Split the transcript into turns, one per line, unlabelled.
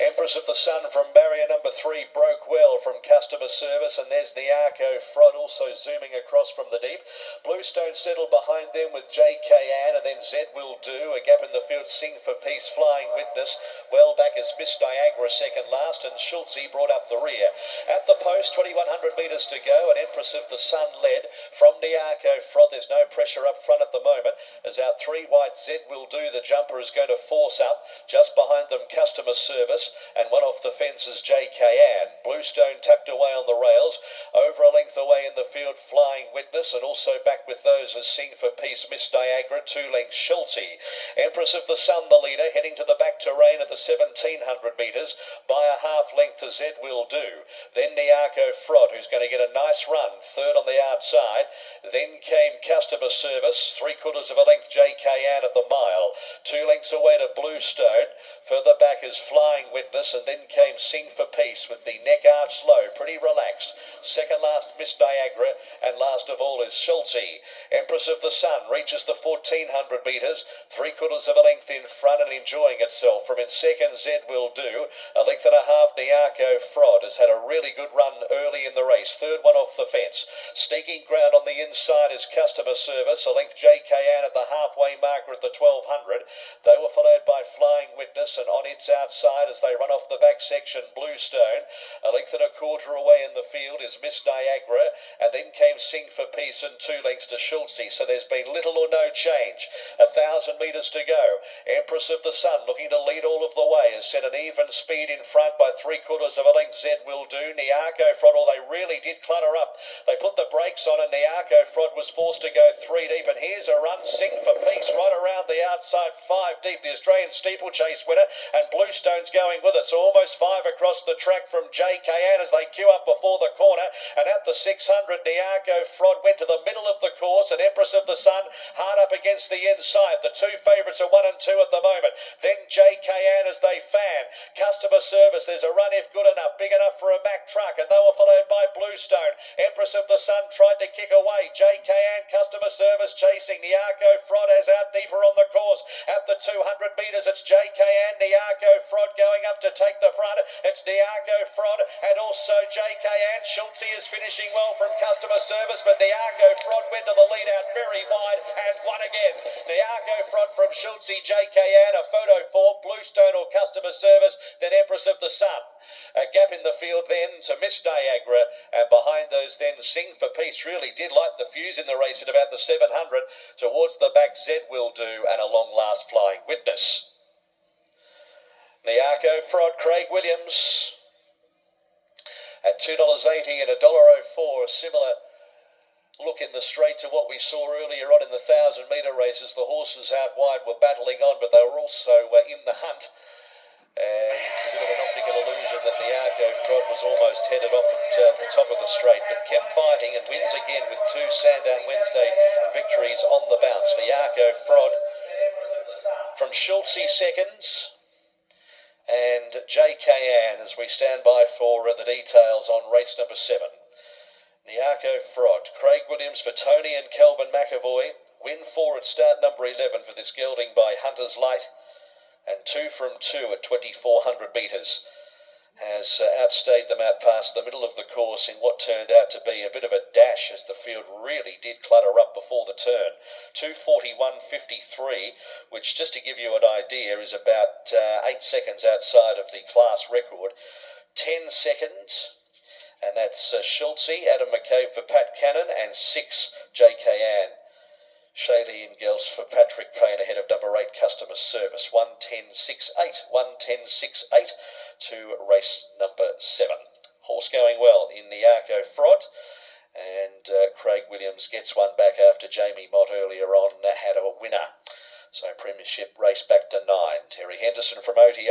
Empress of the Sun from barrier number 3 broke well from customer service, and there's Niarco Frod also zooming across from the deep. Bluestone settled behind them with JK Ann, and then Z Will Do. A gap in the field, Sing for Peace, Flying Witness. Well back is Miss Niagara second last, and Schultze brought up the rear. At the post, 2100 metres to go, and Empress of the Sun led from Niarco Frod. There's no pressure up front at the moment, as out 3 wide Z Will Do. The jumper is going to force up. Just behind them, Customer Service, and one off the fence is JK Ann. Bluestone tucked away on the rails. Over a length away in the field, Flying Witness, and also back with those as Sing for Peace, Miss Niagara, 2 lengths Schultze. Empress of the Sun, the leader, heading to the back terrain at the 1700 metres by a half length to Z Will Do. Then Niarco Frod, who's going to get a nice run, third on the outside. Then came Customer Service, 3/4 of a length JK Ann at the mile. 2 lengths away to Bluestone. Further back is Flying Witness, and then came Sing for Peace with the neck arched low, pretty relaxed. Second last, Miss Niagara, and last of all is Schultze. Empress of the Sun reaches the 1400 metres, 3/4 of a length in front and enjoying itself. From in second, Z Will Do. A length and a half, Niarco Frod has had a really good run early in the race. Third one off the fence. Sneaking ground on the inside is Customer Service. A length JK Ann at the halfway marker at the 1200. They were followed by Flying Witness, and on its outside as they run off the back section, Bluestone. A length and a quarter away in the field is Miss Niagara, and then came Sing for Peace and 2 lengths to Schultze. So there's been little or no change. 1000 metres to go. Empress of the Sun, looking to lead all of the way, has set an even speed in front by 3/4 of a length. Z Will Do. Niarco Frod, or they really did clutter up. They put the brakes on, and Niarco Frod was forced to go 3 deep. And here's a run, Sing for Peace, right around the outside, 5 deep. The Australian steeplechase winner, and Bluestone's going with it. So almost 5 across the track from JK Ann as they queue up before the corner. And at the 600, Niarco Frod went to the middle of the course, and Empress of the Sun hard up against the inside. The 2 favourites are 1 and 2 at the moment. Then JK Ann as they fan. Customer Service, there's a run if good enough, big enough for a Mack truck, and they were followed by Bluestone. Empress of the Sun tried to kick away. JK Ann, Customer Service chasing. Niarco Frod has out deeper on the course. At the 200 metres, it's JK Ann, Niarco Frod going up to take the front. It's Niarco Frod and also JK Ann. Schultze is finishing well from Customer Service, but Niarco Frod went to the lead out very wide and won again. Niarco Frod from Schultze, JK Ann, a photo for Bluestone or Customer Service, then Empress of the Sun. A gap in the field then to Miss Niagara, and behind those then Sing for Peace really did light the fuse in the race at about the 700. Towards the back, Z Will Do, and a long last Flying Witness. Niarco Frod, Craig Williams at $2.80 and $1.04, a similar look in the straight to what we saw earlier on in the 1000-metre races. The horses out wide were battling on, but they were also in the hunt. And a bit of an optical illusion that Niarco Frod was almost headed off at the top of the straight, but kept fighting and wins again with 2 Sandown Wednesday victories on the bounce. Niarco Frod from Schultze seconds, and JK Ann as we stand by for the details on race number 7. Niarco Frod, Craig Williams for Tony and Kelvin McAvoy, win 4 at start number 11 for this gelding by Hunter's Light, and 2 from 2 at 2400 metres. Has outstayed them out past the middle of the course in what turned out to be a bit of a dash, as the field really did clutter up before the turn. 2:41.53, which, just to give you an idea, is about 8 seconds outside of the class record. 10 seconds, and that's Schultze, Adam McCabe for Pat Cannon, and 6 JK Ann. Shaley in Gels for Patrick Payne ahead of number 8 Customer Service. 1:10.68, 1:10.68 to race number 7. Horse going well in Niarco Frod, and Craig Williams gets one back after Jamie Mott earlier on had a winner. So premiership race back to 9. Terry Henderson from OTR.